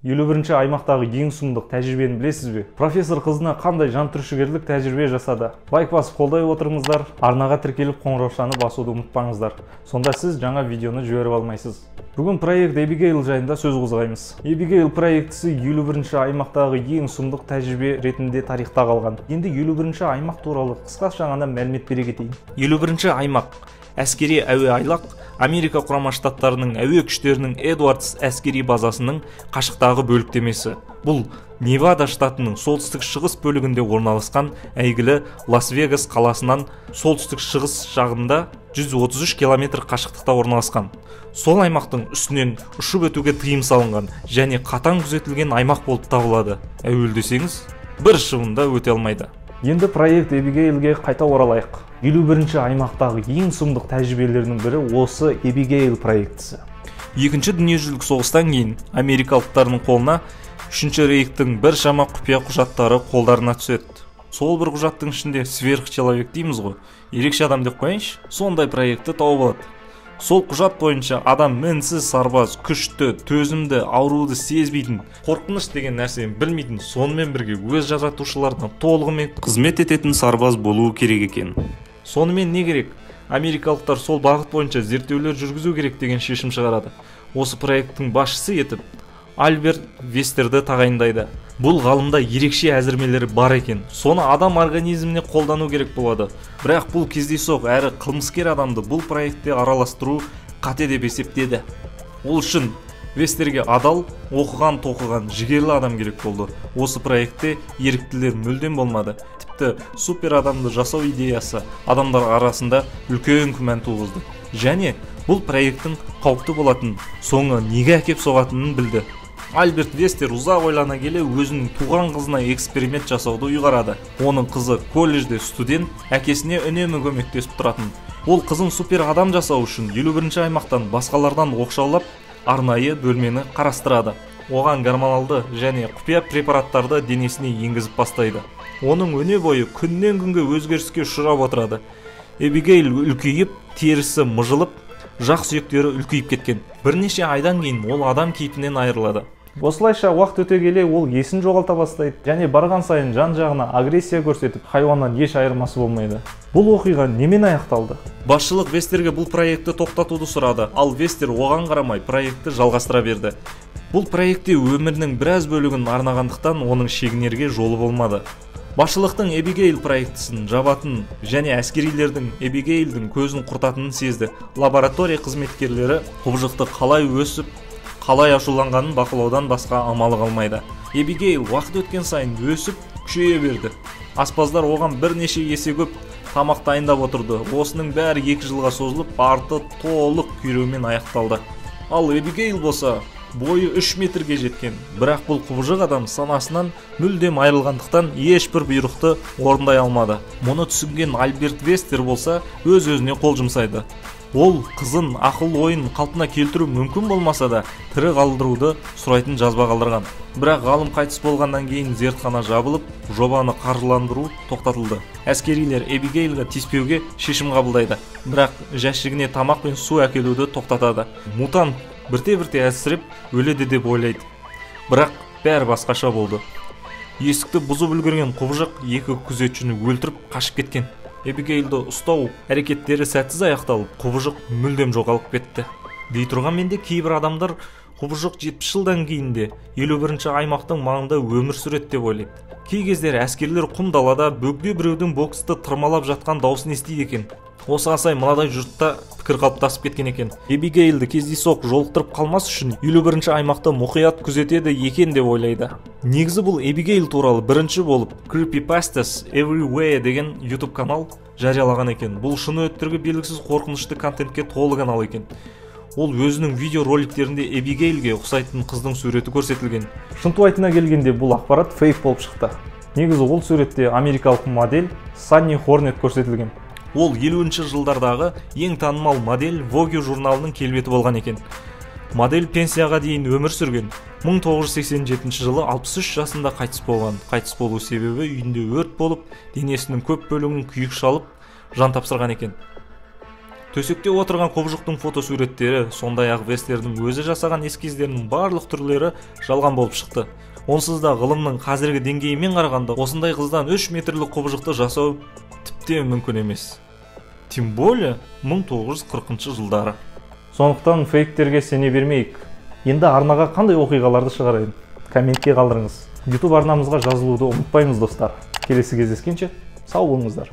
51 аймақтағы ең сұмдық тәжірибені білесіз бе? Профессор қызына қандай жан түршігерлік тәжірибе жасады? Лайк басып қолдай отырыңыздар, арнаға тіркеліп қоңыраушаны басуды ұмытпаңыздар. Сонда сіз жаңа видеоны жіберіп алмайсыз. Бүгін проект Эбигейл жайында сөз қозғаймыз. Эбигейл проектісі 51 аймақтағы ең сұмдық тәжірибе ретінде тарихта қалған. Енді 51 аймақ туралы қысқаша ғана мәлімет бере кетейін. 51 аймақ әскери әуе айлақ Америка құрама штаттарының әуе күштерінің Эдвардс әскери базасының қашықтағы бөліктемесі. Бұл Невада штатының солтүстік шығыс бөлігінде орналасқан әйгілі Лас-Вегас қаласынан солтүстік шығыс жағында 133 км қашықтықта орналасқан. Сол аймақтың үстінен ұшып өтуге тыйым салынған және қатаң күзетілген аймақ болып табылады. Әуел десеңіз, бір шыбында өте алмайды. Енді проект Эбигейлге қайта оралайық. 51 аймақтағы ең сұмдық тәжірибелердің бірі осы Эбигейл проектісі. Екінші дүниежүзілік соғыстан кейін америкалықтардың қолына 3-ші рейхтің біршама құпия құжаттары қолдарына түседі. Сол бір құжаттың ішінде сверхчеловек дейміз ғой, ерекше адам деп қояйыншы, сондай проектті тауып алады. Сол құжат бойынша адам мінсіз сарбаз, күшті, төзімді, ауруды сезбейтін, қорқыныш деген нәрсені білмейтін, сонымен бірге өз жаратушыларына толығымен қызмет ететін сарбаз болуы керек екен. Сонымен не керек? Америкалықтар сол бағыт бойынша зерттеулер жүргізу керек деген шешім шығарады. Осы проекттің басшысы етіп Альберт Вестерді тағайындайды. Бұл ғалымда ерекше әзірмелері бар екен. Соны адам организміне қолдану керек болады. Бірақ бұл кездейсоқ әрі қылмыскер адамды бұл проектте араластыру қате деп есептеді. Ол үшін Вестерге адал, оқыған-тоқыған, жігерлі адам керек болды. Осы проектте еріктілер мүлдем болмады. Тіпті супер адамды жасау идеясы адамдар арасында үлкен күмән туғызды. Және бұл проекттің қауіпті болатын, соңы неге әкеп соғатынын білді. Альберт Вестер ұзақ ойлана келе өзінің туған қызына эксперимент жасауды ұйғарады. Оның қызы колледжде студент, әкесіне үнемі көмектесіп тұратын. Ол қызын супер адам жасау үшін 51 аймақтан басқалардан оқшаулап, арнайы бөлмені қарастырады. Оған гормоналды және құпия препараттарды денесіне енгізіп бастайды. Оның өне бойы күннен күнге өзгеріске ұшырап отырады. Эбигейл үлкейіп, терісі мыжылып, жақ сүйектері үлкейіп кеткен. Бірнеше айдан кейін ол адам кейпінен айырылады. Осылайша уақыт өте келе ол есін жоғалта бастайды және барған сайын жан-жағына агрессия көрсетіп, хайуаннан еш айырмасы болмайды. Бұл оқиға немен аяқталды? Басшылық Вестерге бұл проектті тоқтатуды сұрады, ал Вестер оған қарамай проектті жалғастыра берді. Бұл проектте өмірінің біраз бөлігін арнағандықтан оның шегінерге жолы болмады. Басшылықтың Эбигейл проектісін жабатын және әскерилердің Эбигейлдің көзін құртатынын сезді. Лаборатория қызметкерлері құбыжықты қалай өсіп, қалай ашуланғанын бақылаудан басқа амалы қалмайды. Эбигейл уақыт өткен сайын өсіп, күшейе берді. Аспаздар оған бірнеше есе көп тамақ дайындап отырды. Осының бәрі 2 жылға созылып, арты толық күйреумен аяқталды. Ал Эбигейл болса бойы 3 метрге жеткен. Бірақ бұл құбыжық адам санасынан мүлдем айырылғандықтан ешбір бұйрықты орындай алмады. Мұны түсінген Альберт Вестер болса өз-өзіне қол жұмсайды. Ол қызын ақыл ойын қалпына келтіру мүмкін болмаса да тірі қалдыруды сұрайтын жазба қалдырған. Бірақ ғалым қайтыс болғаннан кейін зертхана жабылып, жобаны қаржыландыру тоқтатылды. Әскерилер Эбигейлға тиіспеуге шешім қабылдайды. Бірақ жәшігіне тамақ пен су әкелуді тоқтатады. Мутант бірте-бірте әлсіреп өледі деп ойлайды. Бірақ бәрі басқаша болды. Есікті бұзып үлгерген құбыжық 2 күзетшіні өлтіріп қашып кеткен. Эбигейлді ұстау әрекеттері сәтсіз аяқталып, құбыжық мүлдем жоғалып кетті. Дей тұрғанмен де кейбір адамдар құбыжық 70 жылдан кейін де 51 аймақтың маңында өмір сүреді деп ойлайды. Кей кездері әскерлер құм далада бөгде біреудің боксты тырмалап жатқан дауысын естиді екен. Осыған сай мынадай жұртта пікір қалыптасып кеткен екен. Эбигейлді кездейсоқ жолықтырып қалмас үшін 51 аймақты мұқият күзетеді екен деп ойлайды. Негізі бұл Эбигейл туралы бірінші болып Creepypastas Everywhere деген YouTube канал жариялаған екен. Бұл шыны өтірігі белгісіз қорқынышты контентке толы канал екен. Ол өзінің видео роликтерінде Эбигейлге ұқсайтын қыздың суреті көрсетілген. Шынтуайтына келгенде бұл ақпарат фейк болып шықты. Негізі ол суретте америкалық модель Санни Хорнет көрсетілген. Ол 50-ші жылдардағы ең танымал модель Vogue журналының келбеті болған екен. Модель пенсияға дейін өмір сүрген. 1987 жылы 63 жасында қайтыс болған. Қайтыс болу себебі үйінде өрт болып, денесінің көп бөлігін күйік шалып, жан тапсырған екен. Төсекте отырған кобжуктун фотосуреттери, сондай-ак Вестердин өзү жасаган эскиздеринин барлык түрлөрү жалган болуп чыкты. Онсуз да гылымдын азыркы деңгээйимен караганда, осындай кыздан 3 метрлик кобжукту жасоо типтен мүмкүн эмес. Тем более 1940-жылдары. Сондуктан фейктерге сене бермейик. Енді арнага кандай окуйгаларды чыгарайын? Комментке калдырыңыз. YouTube арнамызга жазылууду унутпайбыз достор. Келесі кездескенче сау болуңуздар.